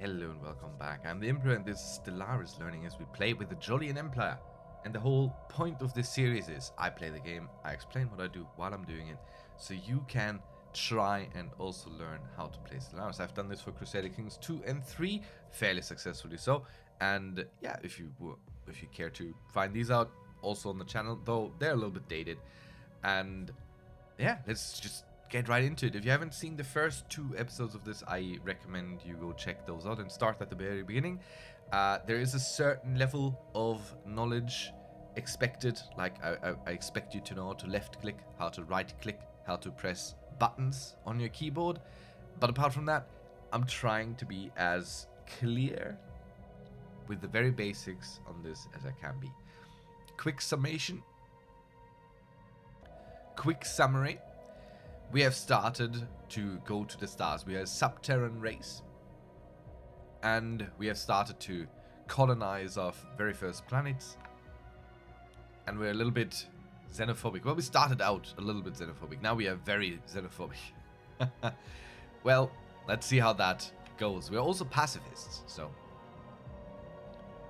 Hello and welcome back. I'm the Imperor and this is Stellaris learning as we play with the Jolien Empire. And the whole point of this series is I play the game, I explain what I do while I'm doing it, so you can try and also learn how to play Stellaris. I've done this for Crusader Kings 2 and 3 fairly successfully so. And yeah, if you care to find these out also on the channel, though they're a little bit dated. And yeah, let's just get right into it. If you haven't seen the first 2 episodes of this, I recommend you go check those out and start at the very beginning. There is a certain level of knowledge expected, like I expect you to know how to left click, how to right click, how to press buttons on your keyboard. But apart from that, I'm trying to be as clear with the very basics on this as I can be. Quick summation. Quick summary. We have started to go to the stars. We are a subterranean race. And we have started to colonize our very first planets. And we're a little bit xenophobic. Well, we started out a little bit xenophobic. Now we are very xenophobic. Well, let's see how that goes. We're also pacifists, so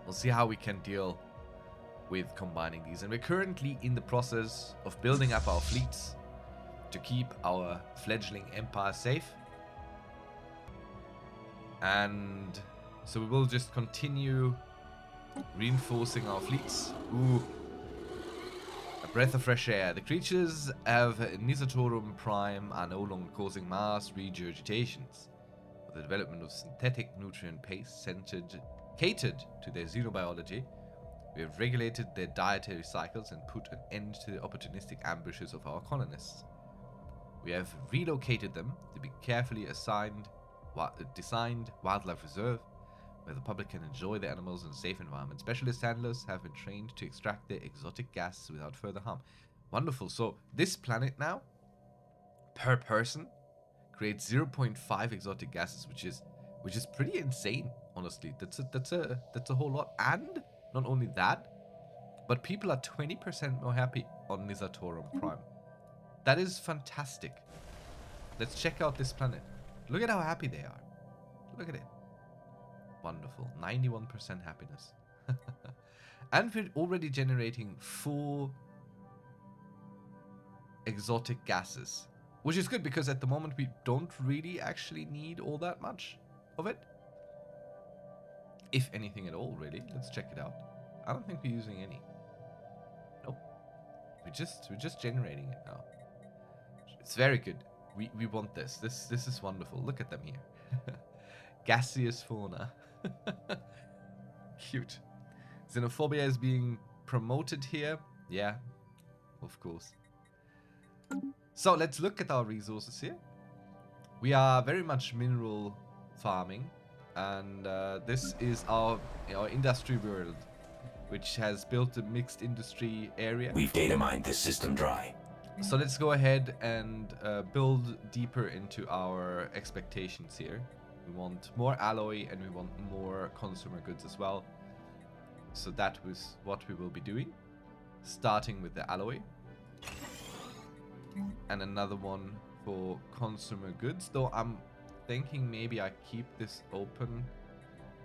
we'll see how we can deal with combining these. And we're currently in the process of building up our fleets to keep our fledgling empire safe. And so we will just continue reinforcing our fleets. Ooh. A breath of fresh air. The creatures of Nisatorum Prime are no longer causing mass regurgitations. With the development of synthetic nutrient paste catered to their xenobiology, we have regulated their dietary cycles and put an end to the opportunistic ambushes of our colonists. We have relocated them to be carefully designed wildlife reserve, where the public can enjoy the animals in a safe environment. Specialist handlers have been trained to extract their exotic gases without further harm. Wonderful. So this planet now, per person, creates 0.5 exotic gases, which is pretty insane. Honestly, that's a whole lot. And not only that, but people are 20% more happy on Nisatorum Prime. That is fantastic. Let's check out this planet. Look at how happy they are. Look at it. Wonderful. 91% happiness. And we're already generating 4 exotic gases. Which is good because at the moment we don't really actually need all that much of it. If anything at all, really. Let's check it out. I don't think we're using any. Nope. We're just generating it now. It's very good. We want this. This is wonderful. Look at them here. Gaseous fauna. Cute. Xenophobia is being promoted here. Yeah, of course. So let's look at our resources here. We are very much mineral farming. And this is our industry world, which has built a mixed industry area. We've data mined this system dry. So let's go ahead and build deeper into our expectations here. We want more alloy and we want more consumer goods as well. So that was what we will be doing. Starting with the alloy. And another one for consumer goods. Though I'm thinking maybe I keep this open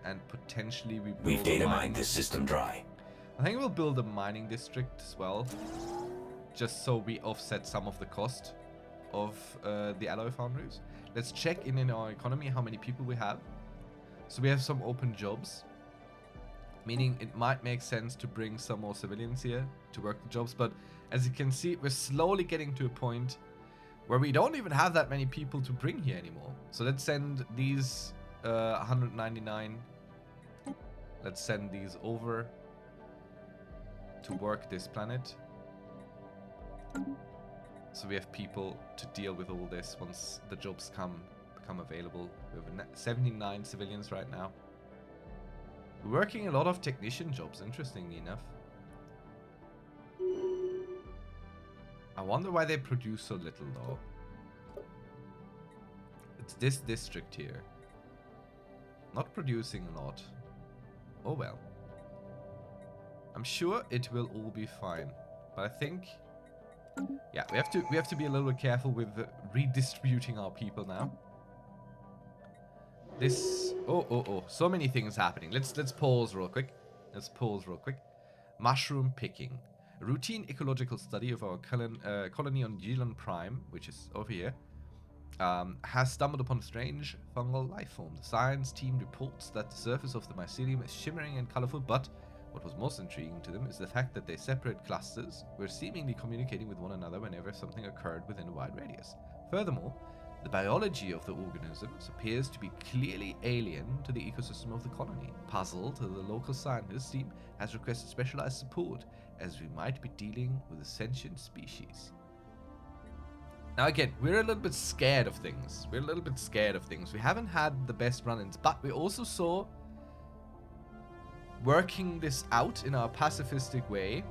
and potentially we build We've data mined this system dry. I think we'll build a mining district as well. Just so we offset some of the cost of the alloy foundries. Let's check in our economy how many people we have. So we have some open jobs. Meaning it might make sense to bring some more civilians here to work the jobs. But as you can see, we're slowly getting to a point where we don't even have that many people to bring here anymore. So let's send these 199. Let's send these over to work this planet. So we have people to deal with all this once the jobs become available. We have 79 civilians right now. We're working a lot of technician jobs, interestingly enough. I wonder why they produce so little though. It's this district here. Not producing a lot. Oh well. I'm sure it will all be fine. But I think yeah, we have to be a little bit careful with redistributing our people now. This Oh. So many things happening. Let's pause real quick. Mushroom picking. A routine ecological study of our colony on Geelon Prime, which is over here, has stumbled upon a strange fungal life form. The science team reports that the surface of the mycelium is shimmering and colorful, but what was most intriguing to them is the fact that they separate clusters were seemingly communicating with one another whenever something occurred within a wide radius. Furthermore, the biology of the organisms appears to be clearly alien to the ecosystem of the colony. Puzzled, the local scientist team has requested specialized support, as we might be dealing with a sentient species. Now again, we're a little bit scared of things. We haven't had the best run-ins, but we also saw working this out in our pacifistic way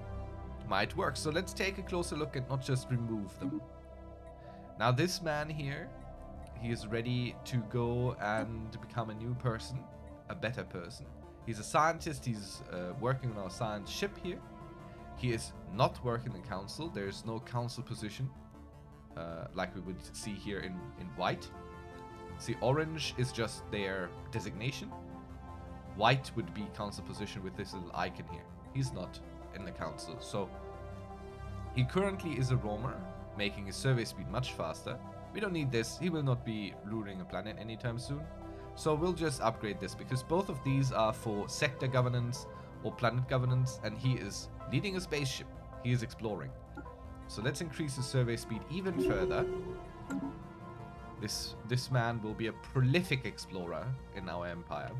might work. So let's take a closer look and not just remove them. Now this man here, he is ready to go and become a new person, a better person. He's a scientist, he's working on our science ship here. He is not working in council, there's no council position like we would see here in white. See, orange is just their designation. White would be council position with this little icon here. He's not in the council, so he currently is a roamer, making his survey speed much faster. We don't need this. He will not be ruling a planet anytime soon. So we'll just upgrade this because both of these are for sector governance or planet governance, and he is leading a spaceship. He is exploring. So let's increase his survey speed even further. This man will be a prolific explorer in our empire.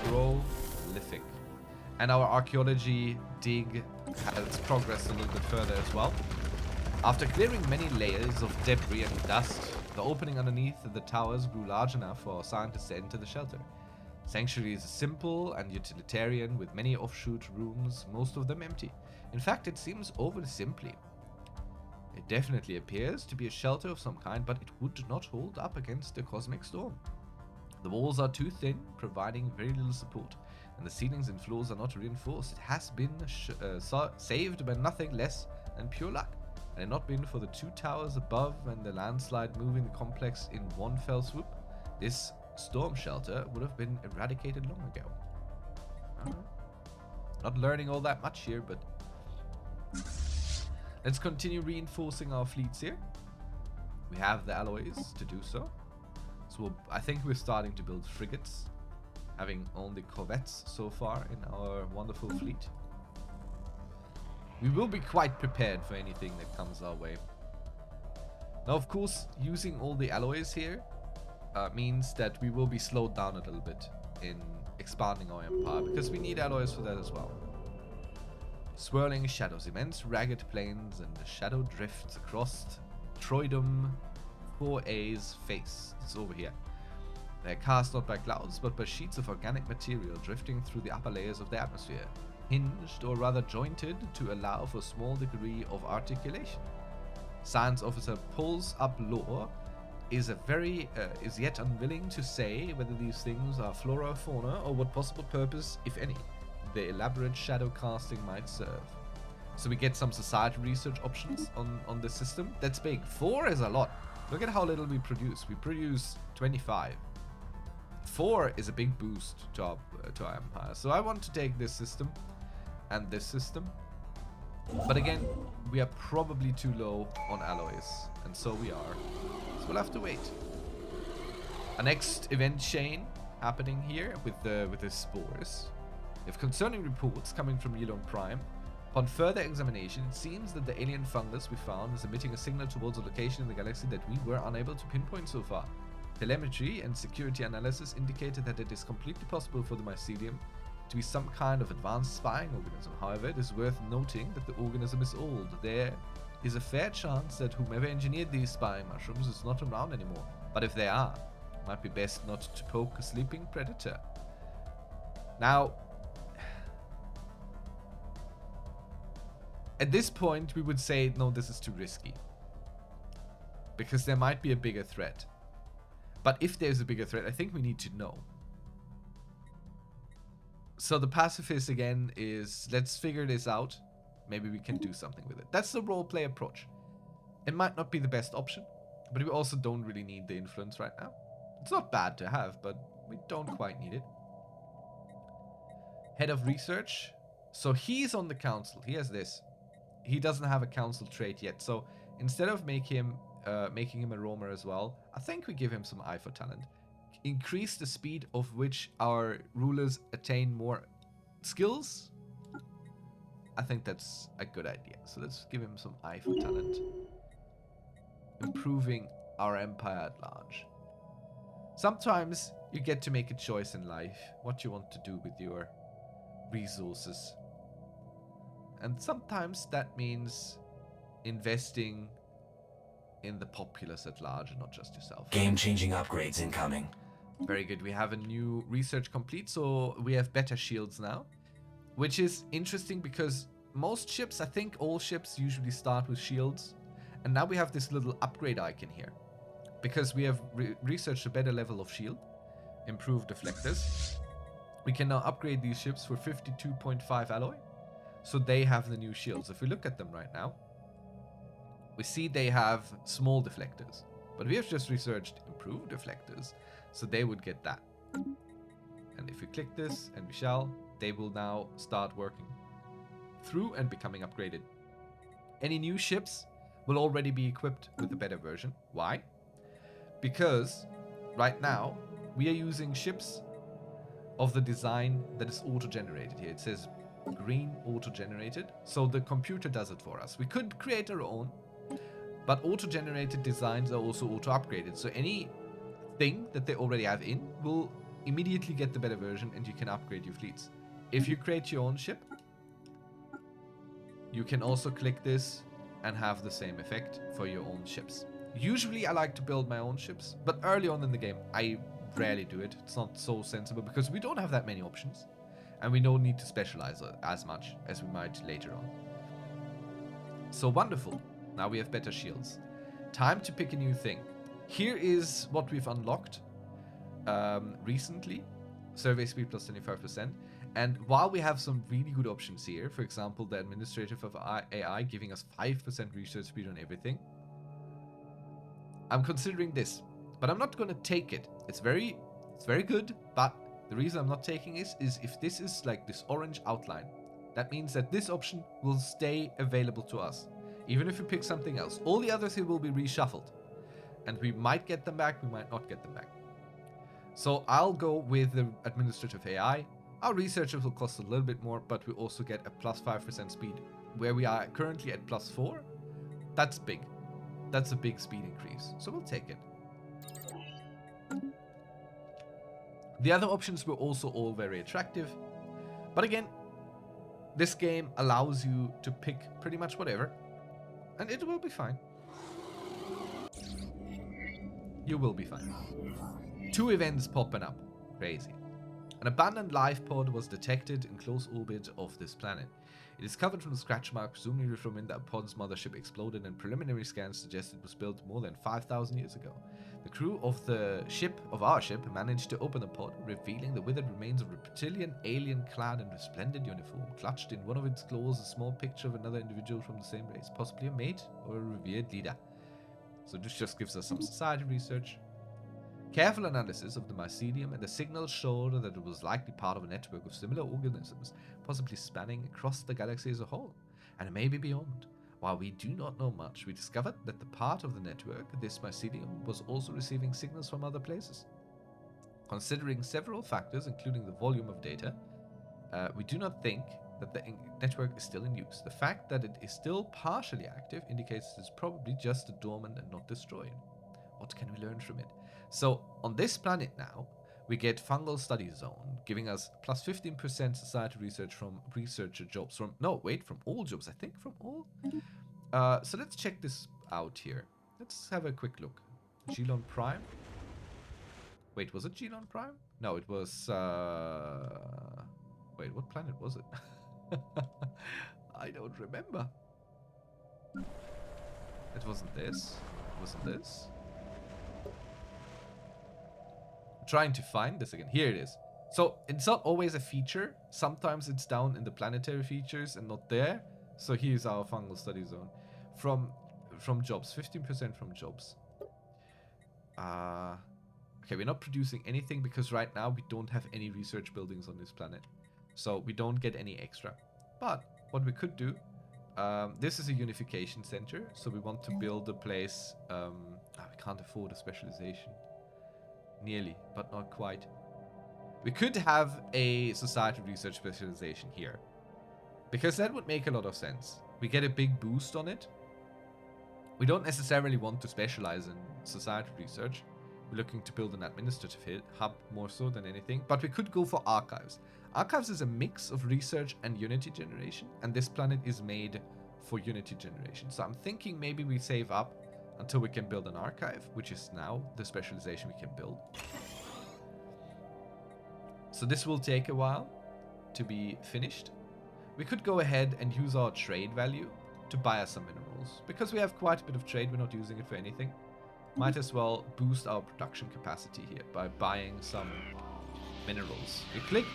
Prolific. And our archaeology dig has progressed a little bit further as well. After clearing many layers of debris and dust, the opening underneath the towers grew large enough for our scientists to enter the shelter. Sanctuary is simple and utilitarian, with many offshoot rooms, most of them empty. In fact, it seems overly simply. It definitely appears to be a shelter of some kind, but it would not hold up against a cosmic storm. The walls are too thin, providing very little support, and the ceilings and floors are not reinforced. It has been saved by nothing less than pure luck. Had it not been for the two towers above and the landslide moving the complex in one fell swoop, this storm shelter would have been eradicated long ago. Not learning all that much here, but let's continue reinforcing our fleets here. We have the alloys to do so. So I think we're starting to build frigates, having only corvettes so far in our wonderful fleet. We will be quite prepared for anything that comes our way. Now, of course, using all the alloys here means that we will be slowed down a little bit in expanding our empire, because we need alloys for that as well. Swirling shadows, immense ragged plains, and the shadow drifts across Troidum 4A's face. It's over here. They're cast not by clouds, but by sheets of organic material drifting through the upper layers of the atmosphere, hinged or rather jointed to allow for a small degree of articulation. Science officer pulls up lore is yet unwilling to say whether these things are flora or fauna, or what possible purpose, if any, the elaborate shadow casting might serve. So we get some society research options on this system. That's big. 4 is a lot. Look at how little we produce. We produce 25. 4 is a big boost to our empire. So I want to take this system and this system. But again, we are probably too low on alloys. And so we are. So we'll have to wait. Our next event chain happening here with the spores. If concerning reports coming from Geelon Prime, upon further examination, it seems that the alien fungus we found is emitting a signal towards a location in the galaxy that we were unable to pinpoint so far. Telemetry and security analysis indicated that it is completely possible for the mycelium to be some kind of advanced spying organism. However, it is worth noting that the organism is old. There is a fair chance that whomever engineered these spying mushrooms is not around anymore. But if they are, it might be best not to poke a sleeping predator. Now, at this point, we would say, no, this is too risky, because there might be a bigger threat. But if there's a bigger threat, I think we need to know. So the pacifist again is, let's figure this out. Maybe we can do something with it. That's the roleplay approach. It might not be the best option, but we also don't really need the influence right now. It's not bad to have, but We don't quite need it. Head of research. So he's on the council. He has this. He doesn't have a council trait yet. So instead of making him a roamer as well, I think we give him some eye for talent. Increase the speed of which our rulers attain more skills. I think that's a good idea. So let's give him some eye for talent. Improving our empire at large. Sometimes you get to make a choice in life what you want to do with your resources. And sometimes that means investing in the populace at large and not just yourself. Game-changing upgrades incoming. Very good. We have a new research complete, so we have better shields now. Which is interesting because most ships, I think all ships usually start with shields. And now we have this little upgrade icon here. Because we have researched a better level of shield. Improved deflectors. We can now upgrade these ships for 52.5 alloy. So they have the new shields. If we look at them right now, we see they have small deflectors. But we have just researched improved deflectors. So they would get that. And if we click this, and we shall, they will now start working through and becoming upgraded. Any new ships will already be equipped with the better version. Why? Because right now we are using ships of the design that is auto-generated here. It says green auto-generated, so the computer does it for us. We could create our own, but auto-generated designs are also auto-upgraded. So any thing that they already have in will immediately get the better version, and you can upgrade your fleets. If you create your own ship, you can also click this and have the same effect for your own ships. Usually I like to build my own ships, but early on in the game I rarely do it. It's not so sensible because we don't have that many options, and we don't need to specialize as much as we might later on. So wonderful. Now we have better shields. Time to pick a new thing. Here is what we've unlocked recently. Survey speed plus 25%. And while we have some really good options here, for example, the administrative of AI giving us 5% research speed on everything, I'm considering this, but I'm not going to take it. It's very good, but the reason I'm not taking it is if this is like this orange outline, that means that this option will stay available to us, even if we pick something else. All the others here will be reshuffled, and we might get them back, we might not get them back. So I'll go with the administrative AI. Our researchers will cost a little bit more, but we also get a plus 5% speed, where we are currently at plus 4. That's big. That's a big speed increase, so we'll take it. The other options were also all very attractive, but again, this game allows you to pick pretty much whatever, and it will be fine. You will be fine. 2 events popping up. Crazy. An abandoned life pod was detected in close orbit of this planet. It is covered from the scratch mark, presumably from when the pod's mothership exploded, and preliminary scans suggest it was built more than 5,000 years ago. The crew of our ship, managed to open the pod, revealing the withered remains of a reptilian alien clad in resplendent uniform, clutched in one of its claws a small picture of another individual from the same race, possibly a mate or a revered leader. So this just gives us some society research. Careful analysis of the mycelium and the signals showed that it was likely part of a network of similar organisms, possibly spanning across the galaxy as a whole, and maybe beyond. While we do not know much, we discovered that the part of the network, this mycelium, was also receiving signals from other places. Considering several factors, including the volume of data, we do not think that the network is still in use. The fact that it is still partially active indicates it is probably just dormant and not destroyed. What can we learn from it? So, on this planet now, we get Fungal Study Zone, giving us plus 15% society research from researcher jobs. From all jobs, I think, from all. So let's check this out here. Let's have a quick look. Gelon Prime. Wait, was it Gelon Prime? No, it was... Wait, what planet was it? I don't remember. It wasn't this. It wasn't this. Trying to find this again. Here it is. So it's not always a feature. Sometimes it's down in the planetary features and not there. So here's our fungal study zone. From jobs. 15% from jobs. Okay, we're not producing anything because right now we don't have any research buildings on this planet. So we don't get any extra. But what we could do, this is a unification center. So we want to build a place. We can't afford a specialization. Nearly, but not quite. We could have a society research specialization here. Because that would make a lot of sense. We get a big boost on it. We don't necessarily want to specialize in society research. We're looking to build an administrative hub more so than anything. But we could go for archives. Archives is a mix of research and Unity generation. And this planet is made for Unity generation. So I'm thinking maybe we save up until we can build an archive, which is now the specialization we can build. So this will take a while to be finished. We could go ahead and use our trade value to buy us some minerals. Because we have quite a bit of trade, we're not using it for anything. Might as well boost our production capacity here by buying some minerals. You click,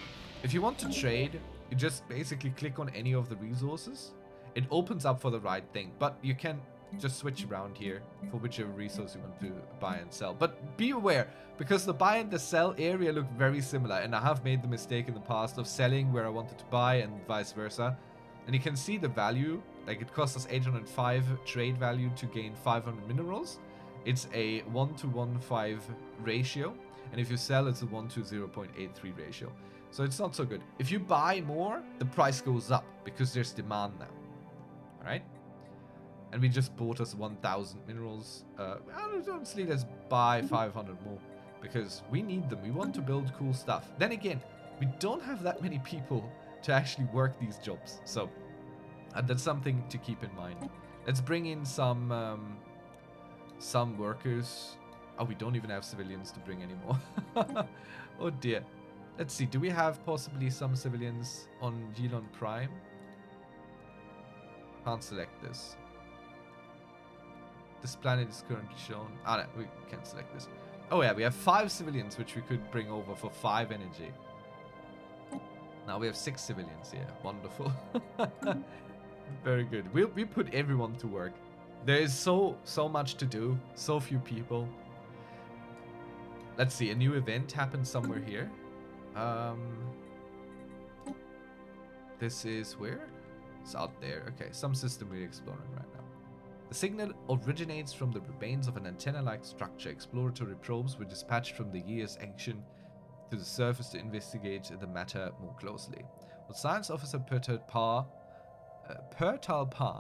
if you want to trade, you just basically click on any of the resources. It opens up for the right thing, but you can just switch around here for whichever resource you want to buy and sell. But be aware, because the buy and the sell area look very similar, and I have made the mistake in the past of selling where I wanted to buy and vice versa. And you can see the value, like it costs us 805 trade value to gain 500 minerals. It's a 1:1.5 ratio, and if you sell, it's a 1:0.83 ratio. So it's not so good. If you buy more, the price goes up because there's demand now. All right. And we just bought us 1,000 minerals. Honestly, let's buy 500 more because we need them. We want to build cool stuff. Then again, we don't have that many people to actually work these jobs. So that's something to keep in mind. Let's bring in some workers. Oh, we don't even have civilians to bring anymore. Oh dear. Let's see. Do we have possibly some civilians on Gilon Prime? Can't select this. This planet is currently shown. Ah, no, we can't select this. Oh yeah, we have 5 civilians which we could bring over for 5 energy. Now we have 6 civilians here. Wonderful. Very good. We put everyone to work. There is so much to do. So few people. Let's see. A new event happened somewhere here. This is where? It's out there. Okay, some system we're exploring right now. The signal originates from the remains of an antenna-like structure. Exploratory probes were dispatched from the year's action to the surface to investigate the matter more closely. What Science Officer Pertal Par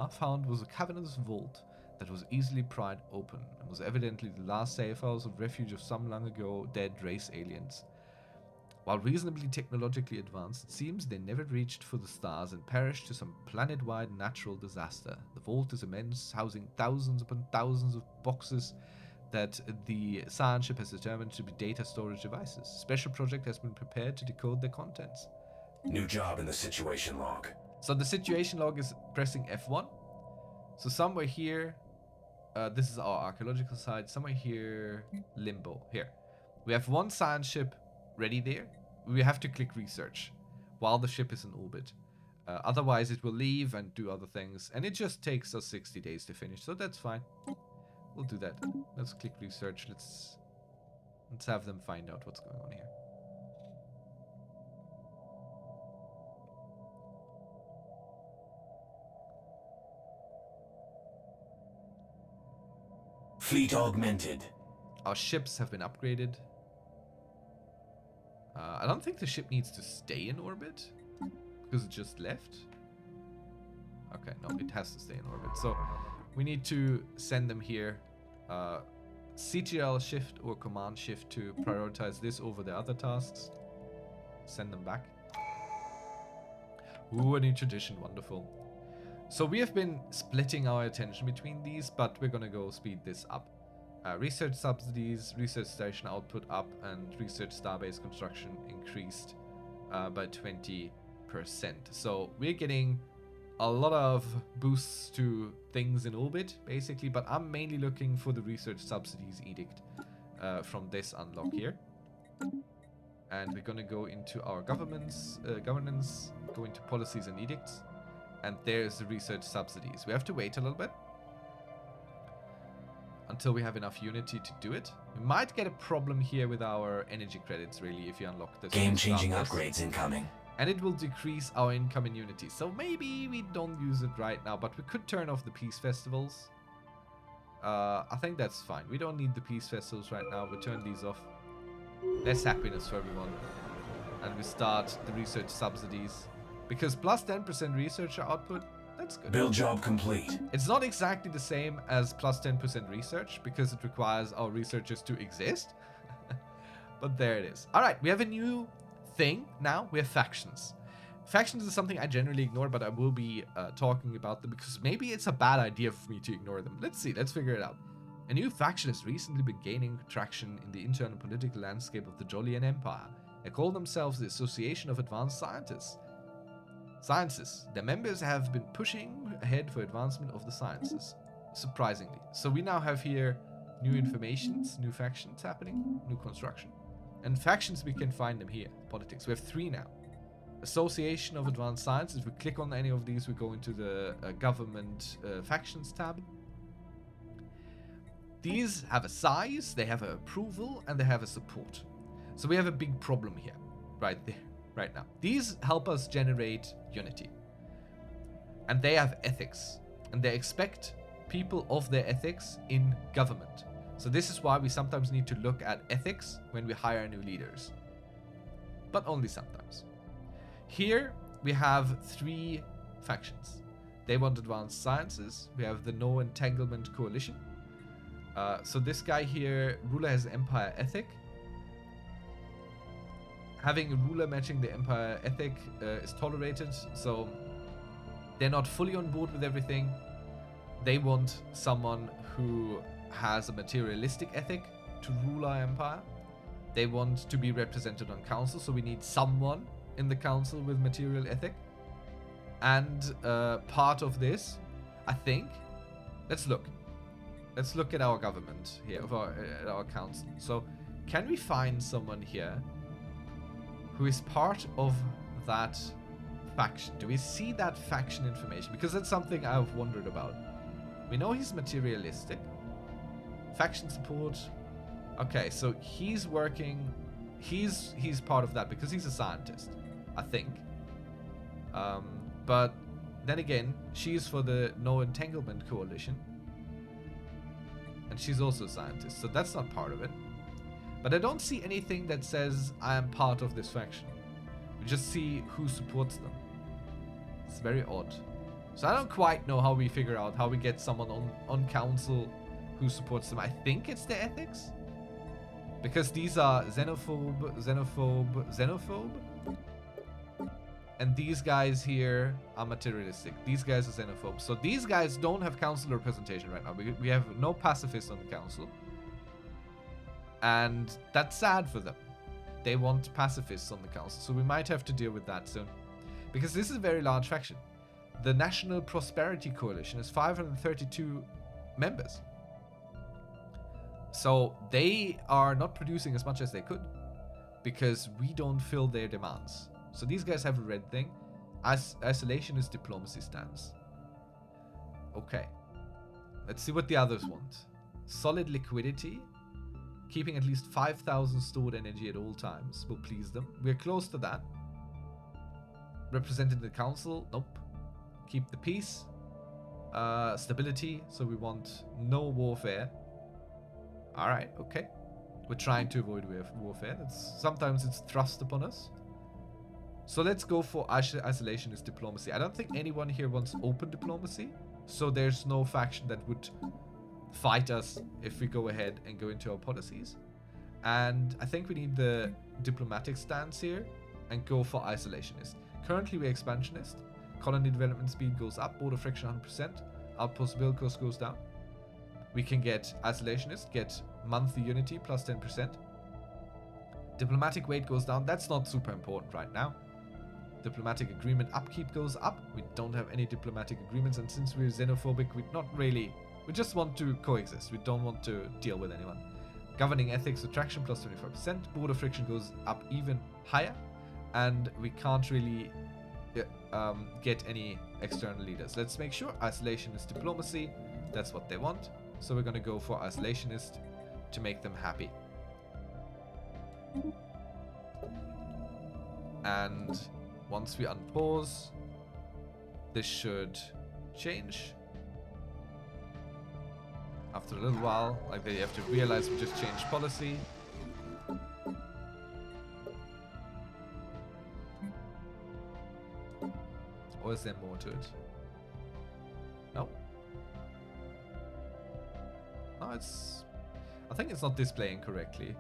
found was a cavernous vault that was easily pried open and was evidently the last safe house of refuge of some long ago dead race aliens. While reasonably technologically advanced, it seems they never reached for the stars and perished to some planet-wide natural disaster. The vault is immense, housing thousands upon thousands of boxes that the science ship has determined to be data storage devices. A special project has been prepared to decode their contents. New job in the situation log. So the situation log is pressing F1. So somewhere here, this is our archaeological site. Somewhere here, Limbo. Here. We have one science ship ready there. We have to click research while the ship is in orbit. Otherwise it will leave and do other things, and it just takes us 60 days to finish, so that's fine. We'll do that. Let's click research. Let's have them find out what's going on here. Fleet augmented. Our ships have been upgraded. I don't think the ship needs to stay in orbit because it just left. Okay, no, it has to stay in orbit. So we need to send them here. CTRL shift or command shift to prioritize this over the other tasks. Send them back. Ooh, a new tradition. Wonderful. So we have been splitting our attention between these, but we're gonna go speed this up. Research subsidies, research station output up, and research starbase construction increased by 20%. So we're getting a lot of boosts to things in orbit, basically, but I'm mainly looking for the research subsidies edict from this unlock here. And we're gonna go into our governance, go into policies and edicts, and there's the research subsidies. We have to wait a little bit until we have enough unity to do it. We might get a problem here with our energy credits, really, if you unlock this. Game-changing upgrades incoming. And it will decrease our income in unity. So maybe we don't use it right now, but we could turn off the peace festivals. I think that's fine. We don't need the peace festivals right now. We turn these off. Less happiness for everyone. And we start the research subsidies. Because plus 10% researcher output, that's good. Build job complete. It's not exactly the same as plus 10% research, because it requires our researchers to exist. But there it is. Alright, we have a new thing now. We have factions. Factions is something I generally ignore, but I will be talking about them because maybe it's a bad idea for me to ignore them. Let's see, let's figure it out. A new faction has recently been gaining traction in the internal political landscape of the Jolian Empire. They call themselves the Association of Advanced Scientists. Their members have been pushing ahead for advancement of the sciences, surprisingly. So we now have here new informations, new factions happening, new construction. And factions, we can find them here. Politics. We have 3 now. Association of Advanced Sciences. If we click on any of these, we go into the government factions tab. These have a size, they have an approval, and they have a support. So we have a big problem here, right there, right now. These help us generate unity. And they have ethics. And they expect people of their ethics in government. So this is why we sometimes need to look at ethics when we hire new leaders. But only sometimes. Here we have 3 factions. They want advanced sciences. We have the No Entanglement Coalition. So this guy here, ruler has empire ethic. Having a ruler matching the empire ethic is tolerated. So they're not fully on board with everything. They want someone who has a materialistic ethic to rule our empire. They want to be represented on council, so we need someone in the council with material ethic. And part of this, I think, let's look at our government here, of our council. So can we find someone here who is part of that faction? Do we see that faction information? Because that's something I've wondered about. We know he's materialistic. Faction support. Okay, so he's working. He's part of that because he's a scientist, I think. But then again, she's for the No Entanglement Coalition. And she's also a scientist, so that's not part of it. But I don't see anything that says I am part of this faction. We just see who supports them. It's very odd. So I don't quite know how we figure out how we get someone on council who supports them. I think it's the ethics. Because these are xenophobe. And these guys here are materialistic. These guys are xenophobes. So these guys don't have council representation right now. We have no pacifists on the council. And that's sad for them. They want pacifists on the council. So we might have to deal with that soon. Because this is a very large faction. The National Prosperity Coalition has 532 members. So they are not producing as much as they could. Because we don't fill their demands. So these guys have a red thing. Isolationist diplomacy stance. Okay. Let's see what the others want. Solid liquidity. Keeping at least 5,000 stored energy at all times will please them. We're close to that. Represented the council. Nope. Keep the peace. Stability. So we want no warfare. Alright, okay. We're trying to avoid warfare. Sometimes it's thrust upon us. So let's go for isolationist diplomacy. I don't think anyone here wants open diplomacy. So there's no faction that would fight us if we go ahead and go into our policies. And I think we need the diplomatic stance here and go for isolationist. Currently we're expansionist. Colony development speed goes up. Border friction 100%. Outpost build cost goes down. We can get isolationist, get monthly unity plus 10%. Diplomatic weight goes down. That's not super important right now. Diplomatic agreement upkeep goes up. We don't have any diplomatic agreements, and since we're xenophobic, we just want to coexist. We don't want to deal with anyone. Governing ethics attraction plus 25%. Border friction goes up even higher, and we can't really get any external leaders. Let's make sure isolationist diplomacy. That's what they want. So we're gonna go for isolationist to make them happy. And once we unpause, this should change. After a little while, like they have to realize we just changed policy. Or is there more to it? No. No, it's... I think it's not displaying correctly.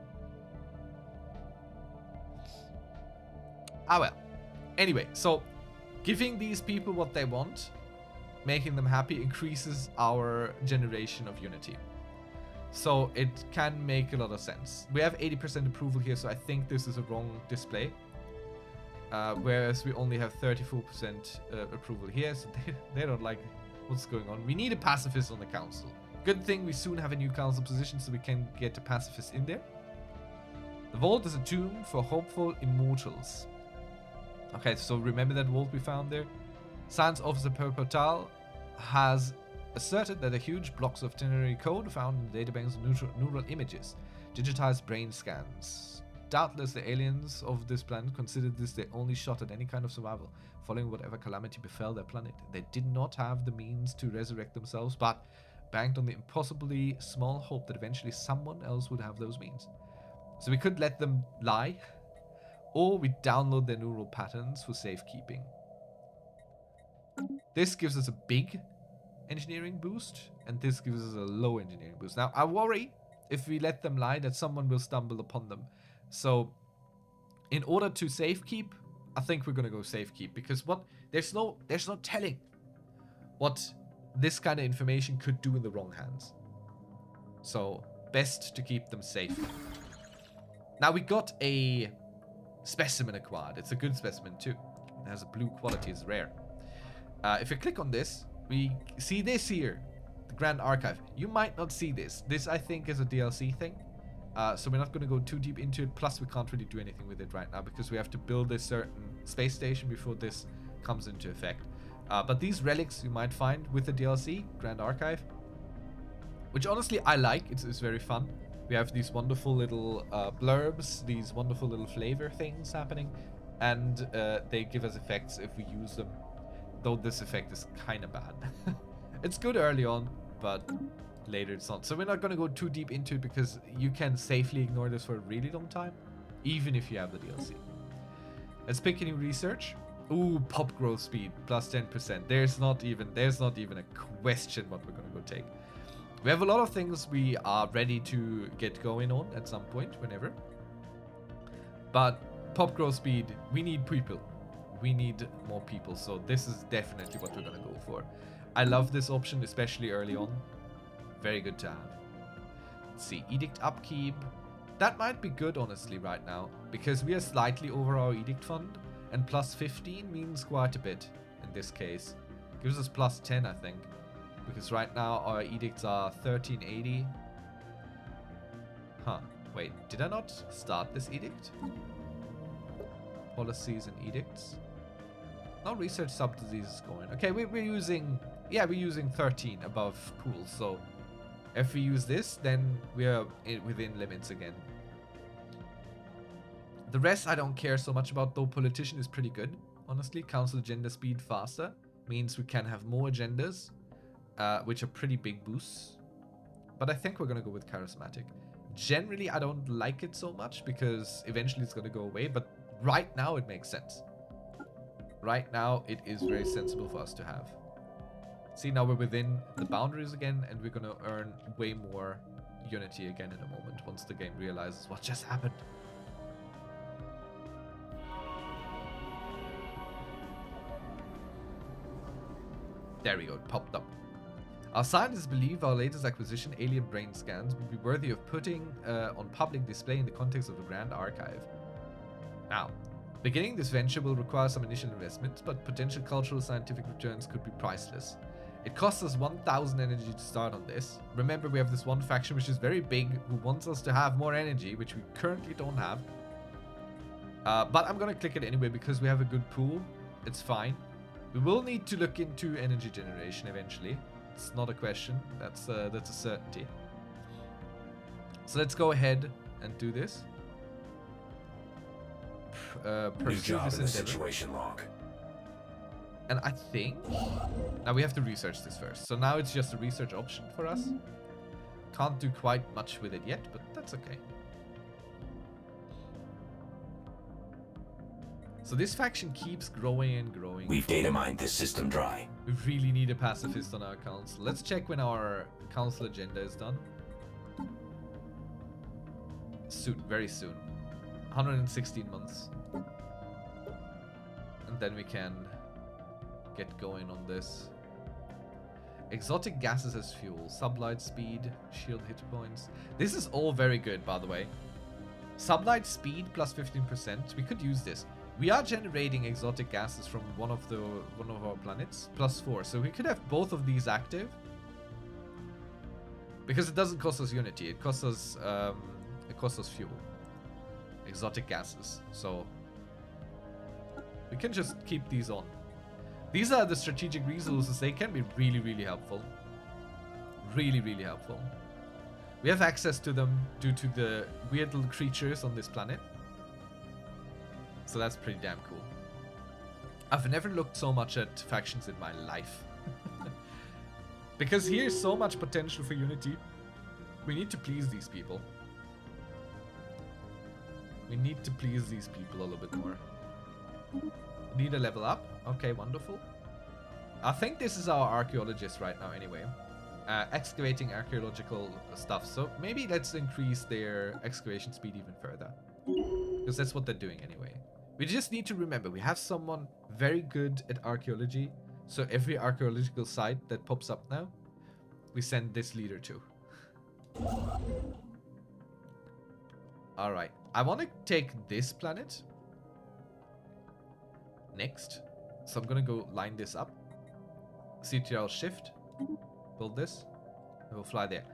Ah well. Anyway, so giving these people what they want, making them happy, increases our generation of unity. So it can make a lot of sense. We have 80% approval here, so I think this is a wrong display. Whereas we only have 34% approval here, so they don't like what's going on. We need a pacifist on the council. Good thing we soon have a new council position, so we can get a pacifist in there. The vault is a tomb for hopeful immortals. Okay, so remember that vault we found there? Science Officer Perportal has asserted that the huge blocks of ternary code found in the databanks of neural images, digitized brain scans. Doubtless the aliens of this planet considered this their only shot at any kind of survival, following whatever calamity befell their planet. They did not have the means to resurrect themselves, but banked on the impossibly small hope that eventually someone else would have those means. So we could let them lie, or we download their neural patterns for safekeeping. This gives us a big engineering boost, and this gives us a low engineering boost. Now, I worry if we let them lie that someone will stumble upon them. So, in order to safekeep, I think we're gonna go safekeep, because there's no telling what this kind of information could do in the wrong hands. So, best to keep them safe. Now, we got a specimen acquired. It's a good specimen too. It has a blue quality, it's rare. If you click on this, we see this here, the Grand Archive. You might not see this. This, I think, is a DLC thing. So we're not going to go too deep into it. Plus, we can't really do anything with it right now because we have to build a certain space station before this comes into effect. But these relics you might find with the DLC, Grand Archive, which honestly I like. It's very fun. We have these wonderful little blurbs, these wonderful little flavor things happening, and they give us effects if we use them. Though this effect is kind of bad. It's good early on, but later it's not. So we're not going to go too deep into it because you can safely ignore this for a really long time, even if you have the DLC. Let's pick a new research. Ooh, pop growth speed plus 10%. There's not even a question what we're going to go take. We have a lot of things we are ready to get going on at some point, whenever. But pop growth speed, we need people. We need more people, so this is definitely what we're gonna go for. I love this option, especially early on. Very good to have. Let's see, edict upkeep. That might be good, honestly, right now, because we are slightly over our edict fund, and plus 15 means quite a bit in this case. Gives us plus 10, I think, because right now our edicts are 1380. Huh, wait, did I not start this edict? Policies and edicts. No research sub-diseases going. Okay, we're using 13 above pool, so if we use this, then we are within limits again. The rest I don't care so much about, though. Politician is pretty good, honestly. Council agenda speed faster means we can have more agendas, which are pretty big boosts. But I think we're gonna go with charismatic. Generally, I don't like it so much because eventually it's gonna go away, but right now it makes sense. Right now, it is very sensible for us to have. See, now we're within the boundaries again, and we're gonna earn way more unity again in a moment, once the game realizes what just happened. There we go, it popped up. Our scientists believe our latest acquisition, alien brain scans, would be worthy of putting on public display in the context of the Grand Archive. Now, beginning this venture will require some initial investments, but potential cultural scientific returns could be priceless. It costs us 1,000 energy to start on this. Remember, we have this one faction which is very big, who wants us to have more energy, which we currently don't have. But I'm gonna click it anyway because we have a good pool. It's fine. We will need to look into energy generation eventually. That's not a question. That's a certainty. So let's go ahead and do this. New Pursue job this in the endeavor. situation log. And I think now we have to research this first. So now it's just a research option for us. Can't do quite much with it yet, but that's okay. So this faction keeps growing and growing. We've data mined this system dry. We really need a pacifist on our council. Let's check when our council agenda is done. Soon, very soon. 116 months. And then we can get going on this. Exotic gases as fuel. Sublight speed. Shield hit points. This is all very good, by the way. Sublight speed plus 15%. We could use this. We are generating exotic gases from one of our planets. +4. So we could have both of these active. Because it doesn't cost us unity. It costs us fuel. Exotic gases. So we can just keep these on. These are the strategic resources. They can be really, really helpful. Really, really helpful. We have access to them due to the weird little creatures on this planet. So that's pretty damn cool. I've never looked so much at factions in my life. Because here's so much potential for unity. We need to please these people. We need to please these people a little bit more. Need a level up. Okay, wonderful. I think this is our archaeologist right now anyway. Excavating archaeological stuff. So maybe let's increase their excavation speed even further. Because that's what they're doing anyway. We just need to remember, we have someone very good at archaeology. So every archaeological site that pops up now, we send this leader to. Alright. I want to take this planet next. So I'm going to go line this up. CTRL shift. Build this. And we'll fly there.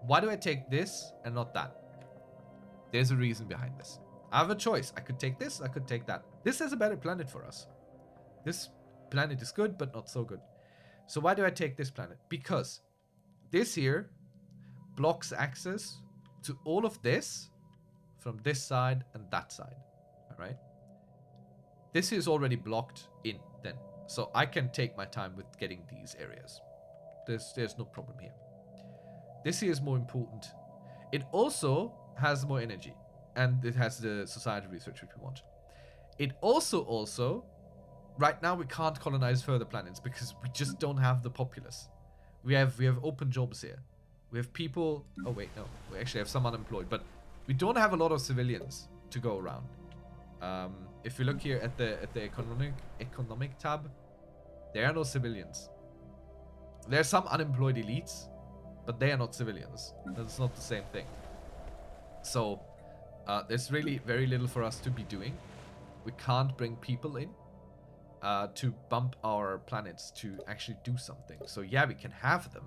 Why do I take this and not that? There's a reason behind this. I have a choice. I could take this. I could take that. This is a better planet for us. This planet is good, but not so good. So why do I take this planet? Because this here blocks access to all of this from this side and that side. Alright? This is already blocked in then. So I can take my time with getting these areas. There's no problem here. This here is more important. It also has more energy. And it has the society research which we want. It also, right now we can't colonize further planets because we just don't have the populace. We have open jobs here. We have people. Oh wait, no, we actually have some unemployed, but we don't have a lot of civilians to go around. If you look here at the economic tab, there are no civilians. There are some unemployed elites, but they are not civilians. That's not the same thing. So there's really very little for us to be doing. We can't bring people in to bump our planets to actually do something. So yeah, we can have them,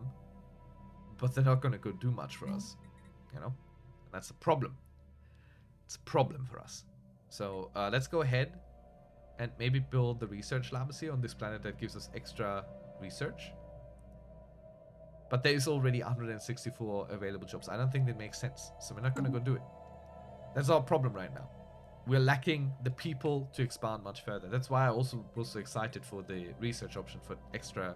but they're not going to go do much for us, you know? And that's a problem. It's a problem for us. So let's go ahead and maybe build the research labs here on this planet that gives us extra research. But there is already 164 available jobs. I don't think that makes sense. So we're not going to go do it. That's our problem right now. We're lacking the people to expand much further. That's why I also was so excited for the research option for extra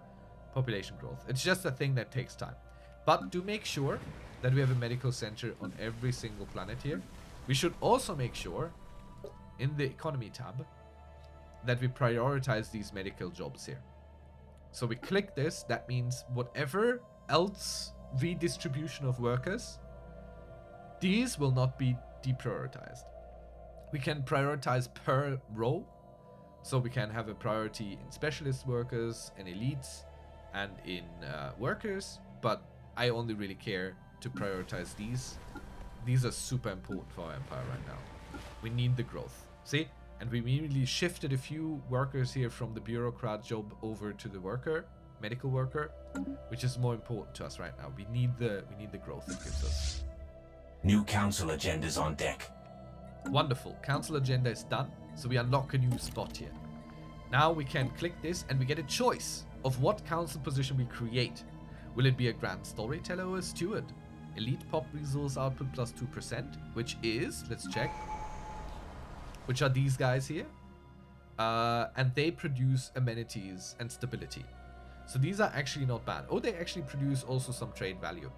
population growth. It's just a thing that takes time. But do make sure that we have a medical center on every single planet here. We should also make sure in the economy tab that we prioritize these medical jobs here. So we click this. That means whatever else redistribution of workers, these will not be deprioritized. We can prioritize per row. So we can have a priority in specialist workers and elites and in workers. But I only really care to prioritize these. These are super important for our empire right now. We need the growth. See? And we immediately shifted a few workers here from the bureaucrat job over to the worker, medical worker, which is more important to us right now. We need the growth it gives us. New council agendas on deck. Wonderful. Council agenda is done. So we unlock a new spot here. Now we can click this and we get a choice of what council position we create. Will it be a grand storyteller or a steward? Elite pop resource output plus 2%, which is, let's check, which are these guys here. And they produce amenities and stability. So these are actually not bad. Oh, they actually produce also some trade value.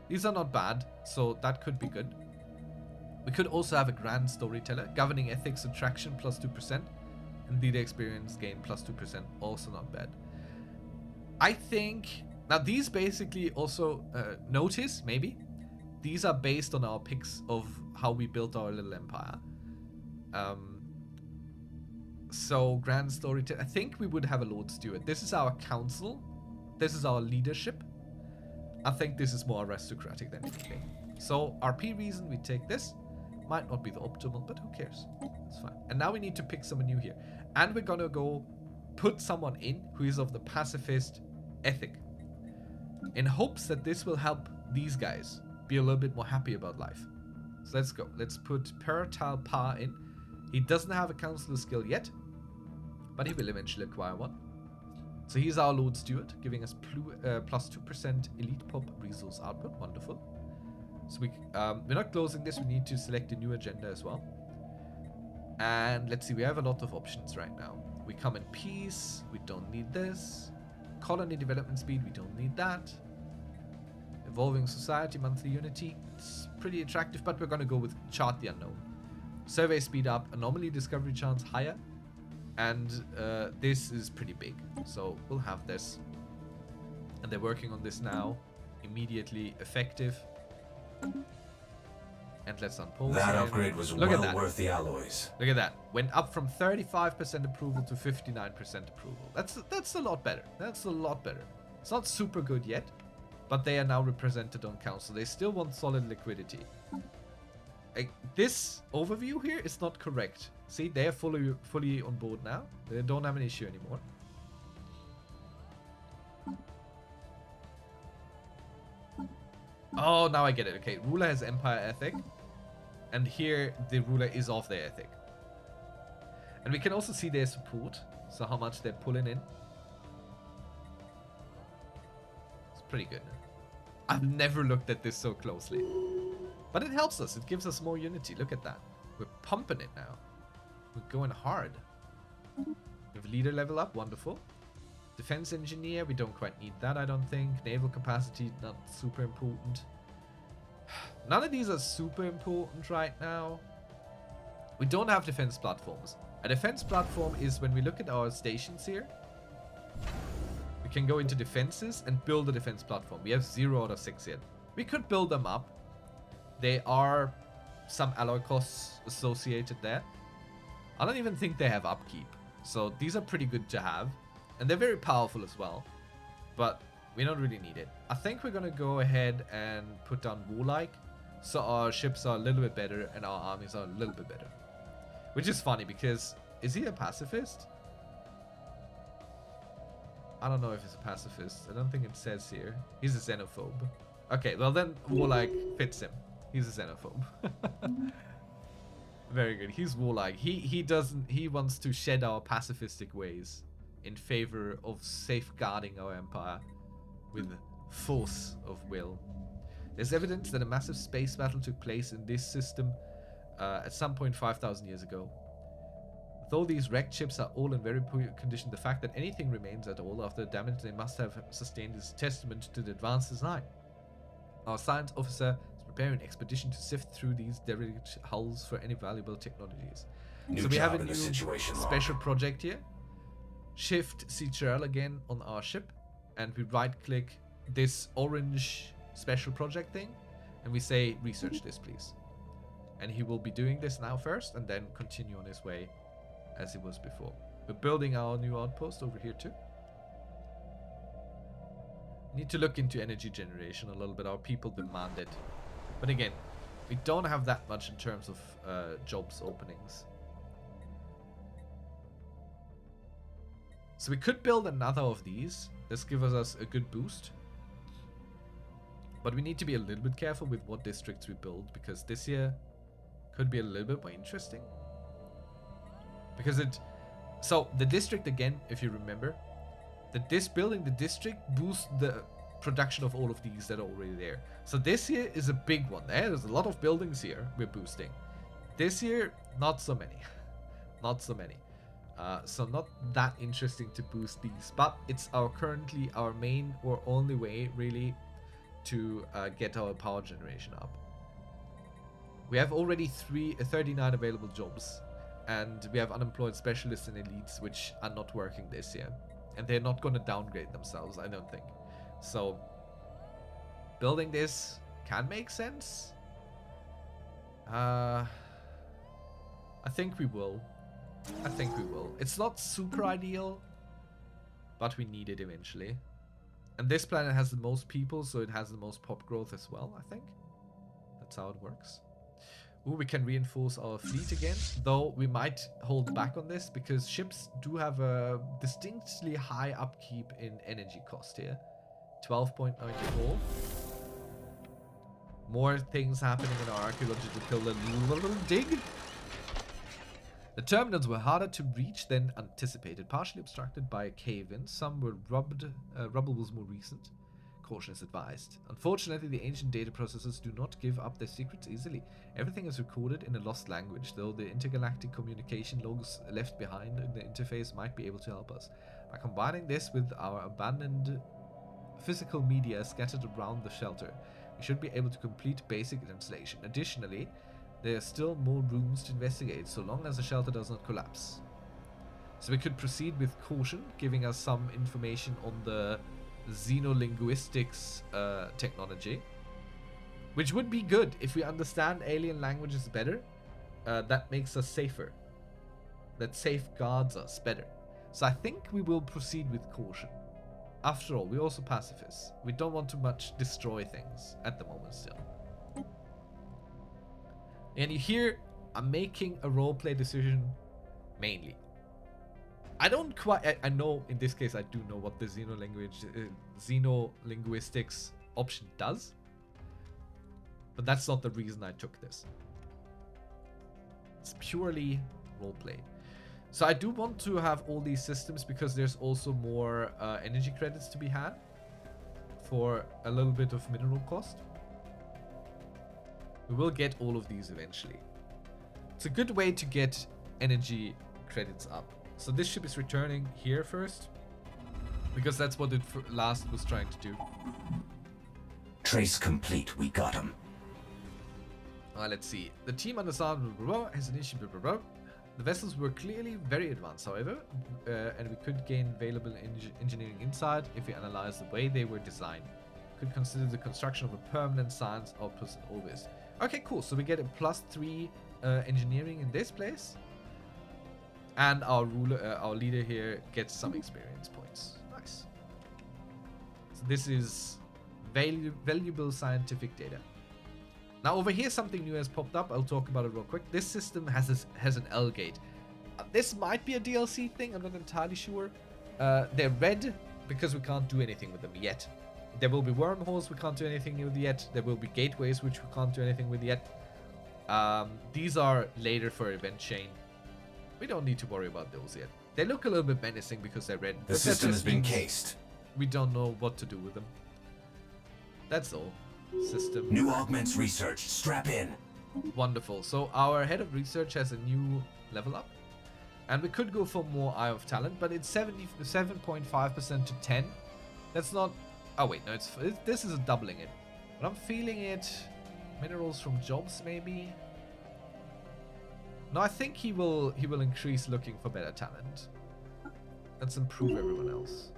These are not bad, so that could be good. We could also have a grand storyteller, governing ethics attraction plus 2%, and leader experience gain plus 2%, also not bad. I think, now these basically also, notice, maybe, these are based on our picks of how we built our little empire. So, grand storyteller, I think we would have a Lord Steward. This is our council. This is our leadership. I think this is more aristocratic than anything. So, RP reason, we take this. Might not be the optimal, but who cares? It's fine. And now we need to pick someone new here. And we're gonna go put someone in who is of the pacifist ethic. In hopes that this will help these guys be a little bit more happy about life. So let's go. Let's put Paratal Pa in. He doesn't have a counselor skill yet, but he will eventually acquire one. So he's our Lord Steward, giving us plus 2% elite pop resource output. Wonderful. So we're not closing this. We need to select a new agenda as well. And let's see, we have a lot of options right now. We come in peace. We don't need this. Colony development speed. We don't need that. Evolving society, monthly unity. It's pretty attractive, but we're going to go with chart the unknown. Survey speed up, anomaly discovery chance higher, and this is pretty big, so we'll have this. And they're working on this now, immediately effective. And let's unpause. That upgrade was well worth the alloys. Look at that, went up from 35% approval to 59% approval. That's a lot better. That's a lot better. It's not super good yet, but they are now represented on council. They still want solid liquidity. This overview here is not correct. See, they are fully on board now. They don't have an issue anymore. Oh, now I get it. Okay, ruler has empire ethic, and here the ruler is off their ethic. And we can also see their support, so how much they're pulling in. It's pretty good. I've never looked at this so closely. But it helps us. It gives us more unity. Look at that. We're pumping it now. We're going hard. We have leader level up. Wonderful. Defense engineer. We don't quite need that, I don't think. Naval capacity. Not super important. None of these are super important right now. We don't have defense platforms. A defense platform is when we look at our stations here. We can go into defenses and build a defense platform. We have 0 out of 6 yet. We could build them up. They are some alloy costs associated there. I don't even think they have upkeep. So these are pretty good to have. And they're very powerful as well. But we don't really need it. I think we're going to go ahead and put down warlike. So our ships are a little bit better and our armies are a little bit better. Which is funny because, is he a pacifist? I don't know if he's a pacifist. I don't think it says here. He's a xenophobe. Okay, well then warlike fits him. He's a xenophobe. Very good. He's warlike. He wants to shed our pacifistic ways in favor of safeguarding our empire with force of will. There's evidence that a massive space battle took place in this system at some point 5,000 years ago. Though these wrecked ships are all in very poor condition, the fact that anything remains at all after the damage they must have sustained is testament to the advanced design. Our science officer is preparing an expedition to sift through these derelict hulls for any valuable technologies. So we have a new special project here. Shift CTRL again on our ship, and we right click this orange special project thing, and we say research this please. And he will be doing this now first, and then continue on his way as he was before. We're building our new outpost over here too. Need to look into energy generation a little bit. Our people demand it. But again, we don't have that much in terms of jobs openings. So we could build another of these. This gives us a good boost. But we need to be a little bit careful with what districts we build, because this year could be a little bit more interesting. Because so the district again, if you remember, building the district boosts the production of all of these that are already there. So this here is a big one. There's a lot of buildings here we're boosting. This year, not so many. Not so many. So not that interesting to boost these, but it's currently our main or only way really to get our power generation up. We have already 39 available jobs, and we have unemployed specialists and elites which are not working this year, and they're not going to downgrade themselves, I don't think. So building this can make sense. I think we will. It's not super ideal, but we need it eventually. And this planet has the most people, so it has the most pop growth as well, I think. That's how it works. Ooh, we can reinforce our fleet again, though we might hold back on this because ships do have a distinctly high upkeep in energy cost here. 12.94. More things happening in our archaeological dig. The terminals were harder to reach than anticipated, partially obstructed by cave-in. Some were rubble was more recent. Caution is advised. Unfortunately, the ancient data processors do not give up their secrets easily. Everything is recorded in a lost language, though the intergalactic communication logs left behind in the interface might be able to help us. By combining this with our abandoned physical media scattered around the shelter, we should be able to complete basic translation. Additionally, there are still more rooms to investigate, so long as the shelter does not collapse. So we could proceed with caution, giving us some information on the xenolinguistics technology, which would be good if we understand alien languages better. That makes us safer. That safeguards us better. So I think we will proceed with caution. After all, we're also pacifists. We don't want to much destroy things at the moment still. And you hear I'm making a roleplay decision mainly. I don't quite... I know in this case I do know what the xenolinguistics option does. But that's not the reason I took this. It's purely roleplay. So I do want to have all these systems because there's also more energy credits to be had for a little bit of mineral cost. We will get all of these eventually. It's a good way to get energy credits up. So this ship is returning here first, because that's what it last was trying to do. Trace complete, we got him. Let's see. The team under has initiated. The vessels were clearly very advanced, however, and we could gain valuable engineering insight if we analyze the way they were designed. Could consider the construction of a permanent science outpost in orbit. Okay, cool. So we get a +3 engineering in this place, and our leader here gets some experience points. Nice. So this is valuable scientific data. Now over here something new has popped up. I'll talk about it real quick. This system has an L gate. This might be a DLC thing. I'm not entirely sure. They're red because we can't do anything with them yet. There will be wormholes we can't do anything with yet. There will be gateways which we can't do anything with yet. These are later for event chain. We don't need to worry about those yet. They look a little bit menacing because they're red. The system has been cased. We don't know what to do with them. That's all. System. New augments research. Strap in. Wonderful. So our head of research has a new level up. And we could go for more Eye of Talent, but it's 77.5% to 10. That's not... Oh wait, no, this is doubling it. But I'm feeling it. Minerals from jobs, maybe. No, I think he will increase looking for better talent. Let's improve everyone else.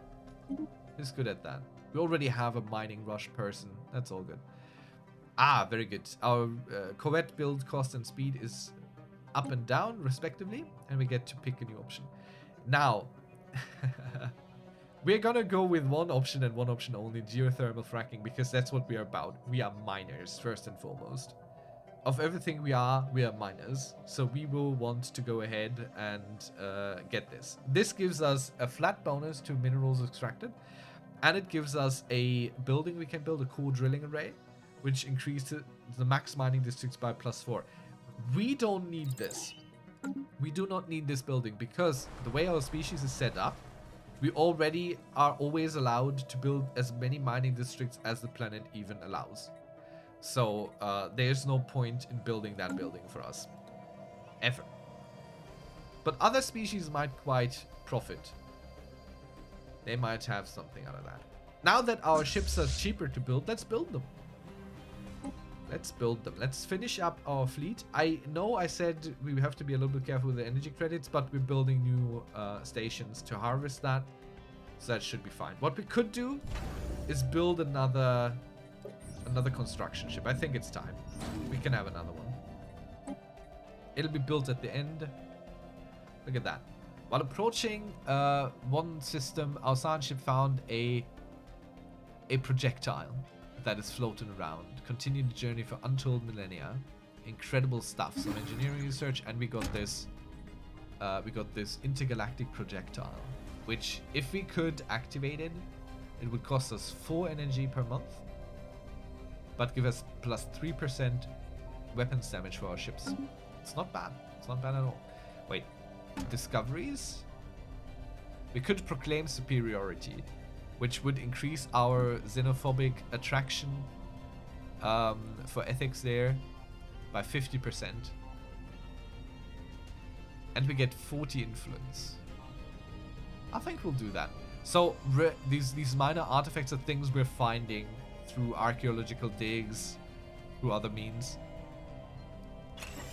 He's good at that. We already have a mining rush person. That's all good. Ah, very good. Our Corvette build cost and speed is up and down, respectively. And we get to pick a new option. Now... we're gonna go with one option and one option only, geothermal fracking, because that's what we are about. We are miners, first and foremost. Of everything we are miners. So we will want to go ahead and get this. This gives us a flat bonus to minerals extracted. And it gives us a building we can build, a core drilling array, which increases the max mining districts by +4. We don't need this. We do not need this building because the way our species is set up, We already are always allowed to build as many mining districts as the planet even allows. So there's no point in building that building for us. Ever. But other species might quite profit. They might have something out of that. Now that our ships are cheaper to build, let's build them. Let's build them. Let's finish up our fleet. I know I said we have to be a little bit careful with the energy credits, but we're building new stations to harvest that. So that should be fine. What we could do is build another construction ship. I think it's time. We can have another one. It'll be built at the end. Look at that. While approaching one system, our science ship found a projectile that is floating around. Continue the journey for untold millennia. Incredible stuff. Some engineering research, and we got this intergalactic projectile, which if we could activate it, it would cost us 4 energy per month, but give us plus 3% weapons damage for our ships. It's not bad. It's not bad at all. Wait, discoveries? We could proclaim superiority, which would increase our xenophobic attraction for ethics there by 50%. And we get 40 influence. I think we'll do that. So these minor artifacts are things we're finding through archaeological digs, through other means.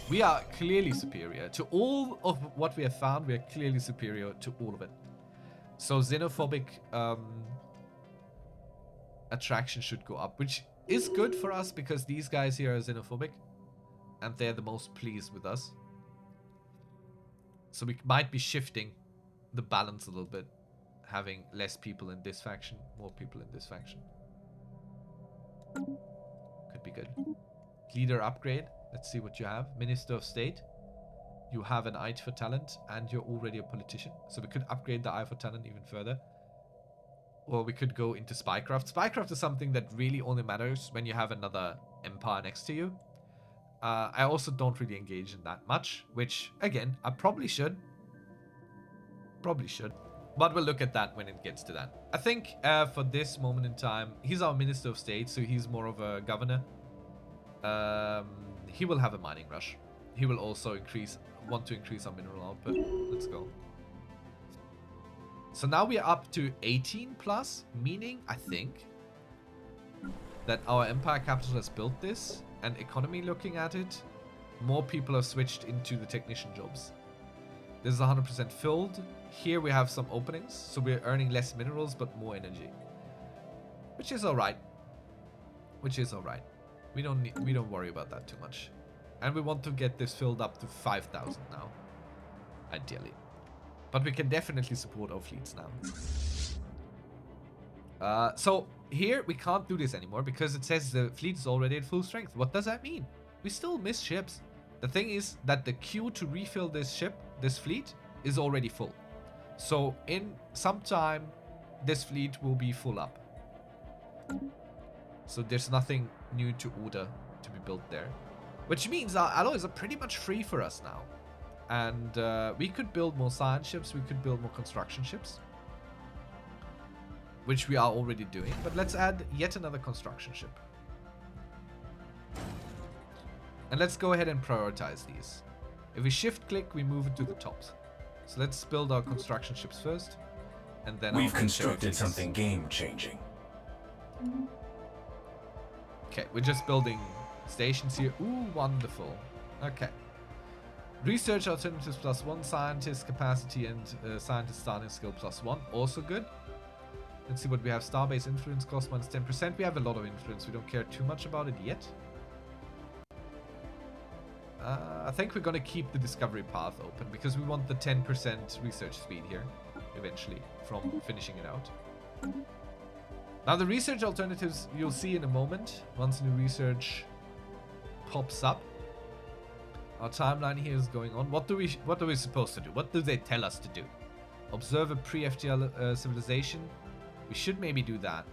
We are clearly superior to all of what we have found. We are clearly superior to all of it. So xenophobic attraction should go up, which is good for us because these guys here are xenophobic and they're the most pleased with us. So we might be shifting the balance a little bit, having less people in this faction, more people in this faction. Could be good. Leader upgrade. Let's see what you have. Minister of State. You have an eye for talent and you're already a politician. So we could upgrade the eye for talent even further. Or we could go into spycraft. Spycraft is something that really only matters when you have another empire next to you. I also don't really engage in that much, which, again, I probably should. Probably should. But we'll look at that when it gets to that. I think for this moment in time, he's our Minister of State, so he's more of a governor. He will have a mining rush. He will also want to increase our mineral output. Let's go. So now we are up to 18 plus, meaning, I think, that our empire capital has built this, and economy looking at it, more people have switched into the technician jobs. This is 100% filled. Here we have some openings, so we're earning less minerals but more energy, which is alright. Which is alright. We don't worry about that too much, and we want to get this filled up to 5,000 now, ideally. But we can definitely support our fleets now. So here we can't do this anymore because it says the fleet is already at full strength. What does that mean? We still miss ships. The thing is that the queue to refill this fleet is already full. So in some time, this fleet will be full up. So there's nothing new to order to be built there. Which means our alloys are pretty much free for us now. And we could build more science ships, we could build more construction ships. Which we are already doing, but let's add yet another construction ship. And let's go ahead and prioritize these. If we shift click, we move it to the top. So let's build our construction ships first. And then we've constructed something game-changing. Okay, we're just building stations here. Ooh, wonderful. Okay. Research alternatives +1, scientist capacity and scientist starting skill +1. Also good. Let's see what we have. Starbase influence cost -10%. We have a lot of influence. We don't care too much about it yet. I think we're going to keep the discovery path open because we want the 10% research speed here eventually from finishing it out. Now the research alternatives you'll see in a moment once new research pops up. Our timeline here is going on. What are we supposed to do? What do they tell us to do? Observe a pre-FTL civilization. We should maybe do that.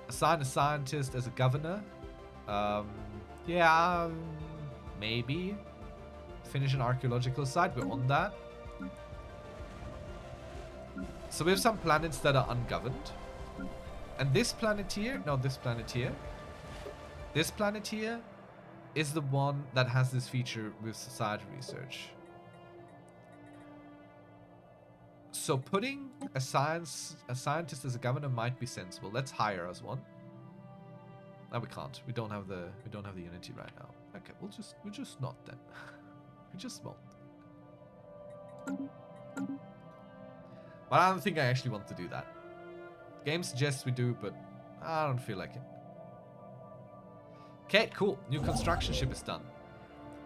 Assign a scientist as a governor. Yeah, maybe. Finish an archaeological site. We're on that. So we have some planets that are ungoverned. And this planet here, no, this planet here. This planet here is the one that has this feature with society research. So putting a scientist as a governor might be sensible. Let's hire us one. No, we can't. We don't have the unity right now. Okay, we'll just not then. We just won't. But I don't think I actually want to do that. Game suggests we do, but I don't feel like it. Okay, cool. New construction ship is done.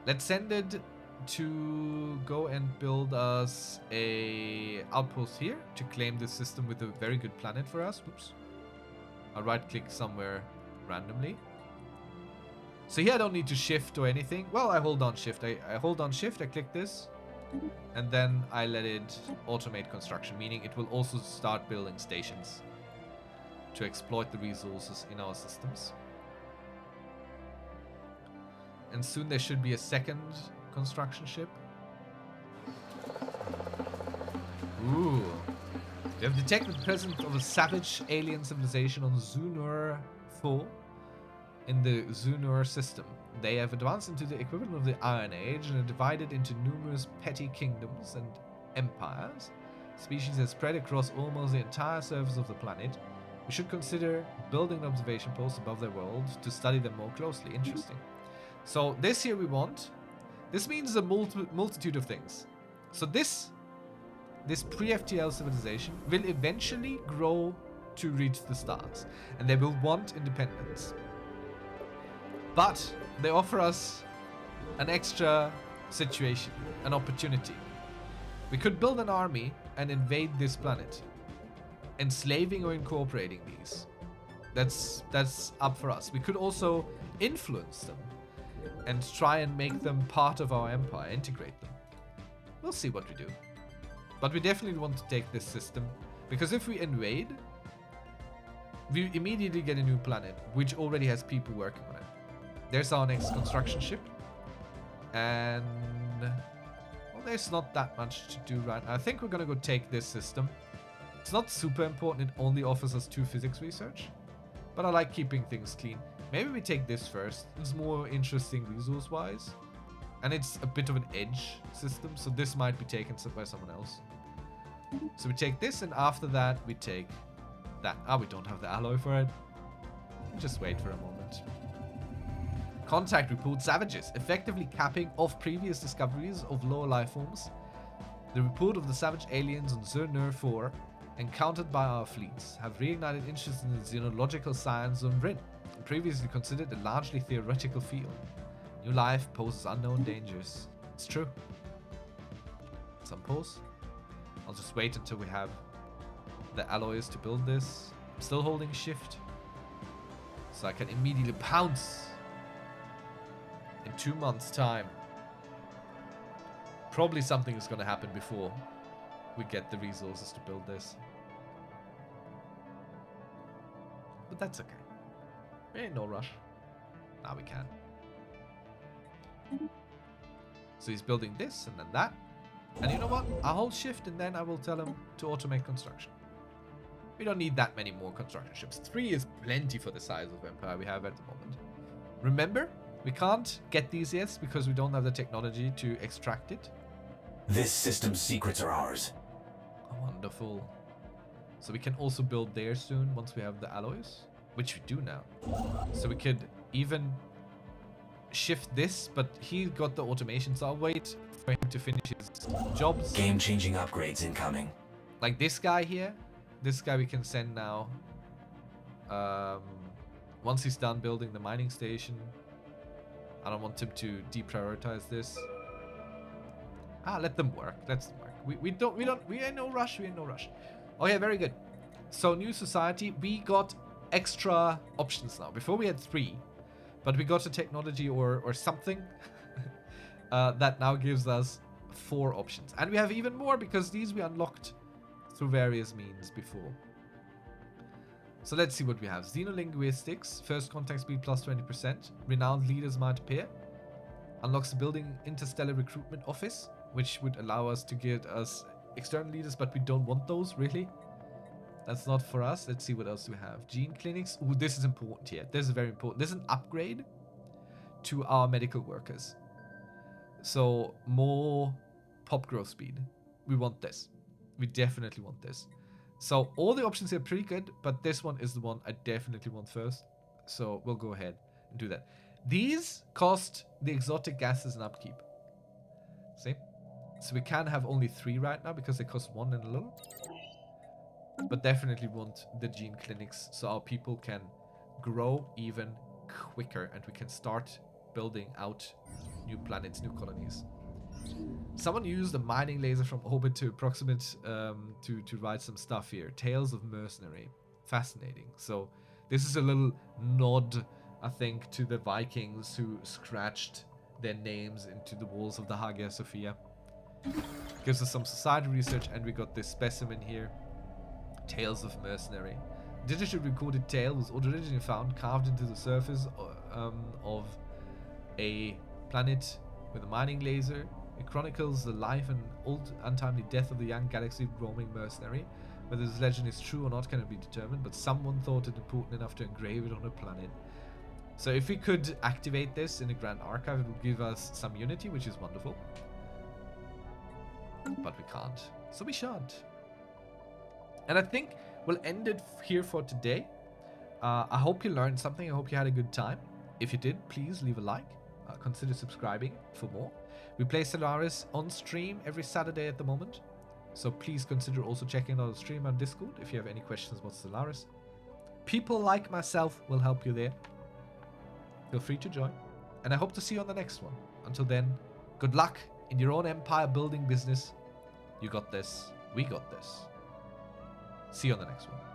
Let's send it to go and build us a outpost here to claim this system with a very good planet for us. Oops. I'll right click somewhere randomly. So here I don't need to shift or anything. Well, I hold on shift. I hold on shift, I click this, and then I let it automate construction, meaning it will also start building stations to exploit the resources in our systems. And soon there should be a second construction ship. Ooh. We have detected the presence of a savage alien civilization on Zunur 4 in the Zunur system. They have advanced into the equivalent of the Iron Age and are divided into numerous petty kingdoms and empires. Species has spread across almost the entire surface of the planet. We should consider building an observation post above their world to study them more closely. Interesting. So this here we want. This means a multitude of things. So this pre-FTL civilization will eventually grow to reach the stars, and they will want independence. But they offer us an extra situation, an opportunity. We could build an army and invade this planet, enslaving or incorporating these. That's up for us. We could also influence them and try and make them part of our empire, integrate them. We'll see what we do. But we definitely want to take this system, because if we invade, we immediately get a new planet, which already has people working on it. There's our next construction ship. And well, there's not that much to do right now. I think we're gonna go take this system. It's not super important, it only offers us 2 physics research. But I like keeping things clean. Maybe we take this first. It's more interesting resource-wise. And it's a bit of an edge system, so this might be taken by someone else. So we take this, and after that we take that. Ah, we don't have the alloy for it. Just wait for a moment. Contact report savages, effectively capping off previous discoveries of lower life forms. The report of the savage aliens on Zernur 4, encountered by our fleets, have reignited interest in the xenological science on Rin, previously considered a largely theoretical field. New life poses unknown dangers. It's true. Some pause. I'll just wait until we have the alloys to build this. I'm still holding shift, so I can immediately pounce in 2 months' time. Probably something is going to happen before we get the resources to build this. But that's okay. We ain't no rush. Now we can. So he's building this and then that. And you know what? I'll hold shift and then I will tell him to automate construction. We don't need that many more construction ships. 3 is plenty for the size of empire we have at the moment. Remember, we can't get these yet because we don't have the technology to extract it. This system's secrets are ours. Oh, wonderful. So we can also build there soon once we have the alloys, which we do now. So we could even shift this, but he got the automation, so I'll wait for him to finish his jobs. Game-changing upgrades incoming. Like this guy here. This guy we can send now. Once he's done building the mining station. I don't want him to deprioritize this. Let them work. Let them work. We ain't no rush. We ain't no rush. Okay, very good. So new society, we got extra options now. Before we had 3, but we got a technology or something that now gives us 4 options. And we have even more because these we unlocked through various means before. So let's see what we have. Xenolinguistics, first contact speed plus 20%. Renowned leaders might appear. Unlocks the building interstellar recruitment office, which would allow us to get us external leaders, but we don't want those, really. That's not for us. Let's see what else do we have. Gene clinics. Ooh, this is important here. This is very important. This is an upgrade to our medical workers. So, more pop growth speed. We want this. We definitely want this. So, all the options here are pretty good, but this one is the one I definitely want first. So, we'll go ahead and do that. These cost the exotic gases and upkeep. See? So, we can have only 3 right now because they cost 1 and a little. But definitely want the gene clinics so our people can grow even quicker and we can start building out new planets, new colonies. Someone used a mining laser from orbit to approximate to write some stuff here. Tales of Mercenary. Fascinating. So this is a little nod, I think, to the Vikings who scratched their names into the walls of the Hagia Sophia. Gives us some society research, and we got this specimen here. Tales of Mercenary. Digital recorded tale was originally found carved into the surface of a planet with a mining laser. It chronicles the life and untimely death of the young galaxy roaming mercenary. Whether this legend is true or not cannot be determined, but someone thought it important enough to engrave it on a planet. So if we could activate this in the Grand Archive, it would give us some unity, which is wonderful. But we can't. So we shan't. And I think we'll end it here for today. I hope you learned something. I hope you had a good time. If you did, please leave a like. Consider subscribing for more. We play Stellaris on stream every Saturday at the moment. So please consider also checking out the stream on Discord if you have any questions about Stellaris. People like myself will help you there. Feel free to join. And I hope to see you on the next one. Until then, good luck in your own empire building business. You got this. We got this. See you on the next one.